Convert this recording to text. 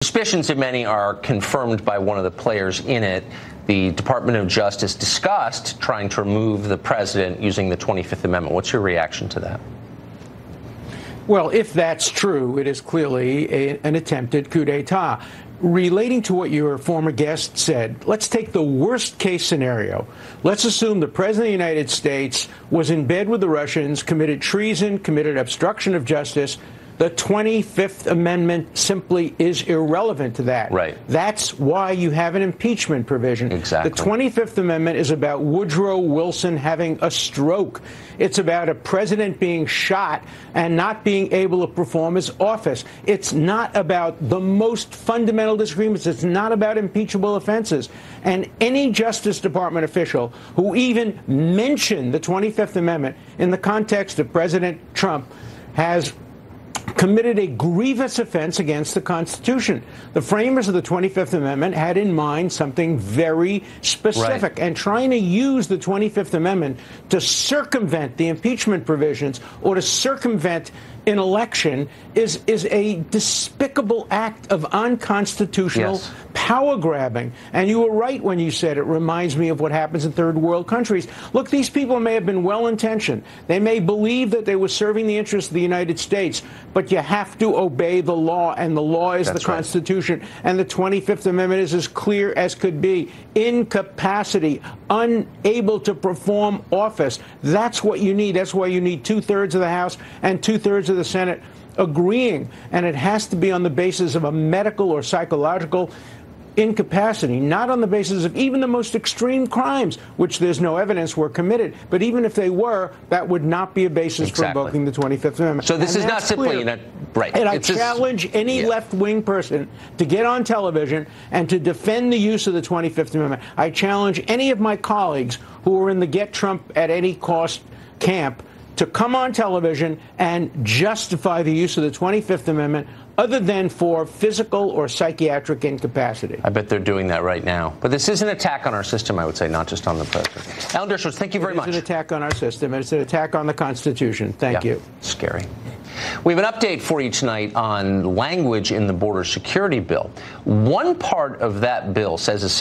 Suspicions of many are confirmed by one of the players in it. The Department of Justice discussed trying to remove the president using the 25th Amendment. What's your reaction to that? Well, if that's true, it is clearly an attempted coup d'etat. Relating to what your former guest said, let's take the worst case scenario. Let's assume the President of the United States was in bed with the Russians, committed treason, committed obstruction of justice. The 25th Amendment simply is irrelevant to that. Right. That's why you have an impeachment provision. Exactly. The 25th Amendment is about Woodrow Wilson having a stroke. It's about a president being shot and not being able to perform his office. It's not about the most fundamental disagreements. It's not about impeachable offenses. And any Justice Department official who even mentioned the 25th Amendment in the context of President Trump has committed a grievous offense against the Constitution. The framers of the 25th Amendment had in mind something very specific, right. And trying to use the 25th Amendment to circumvent the impeachment provisions or to circumvent an election is a despicable act of unconstitutional power grabbing. And you were right when you said it reminds me of what happens in third world countries. Look, these people may have been well-intentioned. They may believe that they were serving the interests of the United States, but you have to obey the law, and the law is the Constitution. And the 25th Amendment is as clear as could be. Incapacity, unable to perform office. That's what you need. That's why you need 2/3 of the House and 2/3 of the Senate agreeing. And it has to be on the basis of a medical or psychological incapacity, not on the basis of even the most extreme crimes, which there's no evidence were committed. But even if they were, that would not be a basis for invoking the 25th Amendment. So this is not simply, right. And I challenge any left-wing person to get on television and to defend the use of the 25th Amendment. I challenge any of my colleagues who are in the Get Trump at Any Cost camp to come on television and justify the use of the 25th Amendment other than for physical or psychiatric incapacity. I bet they're doing that right now. But this is an attack on our system, I would say, not just on the president. Alan Dershowitz, thank you very much. It's an attack on our system, and it's an attack on the Constitution. Thank you. Scary. We have an update for you tonight on language in the border security bill. One part of that bill says essentially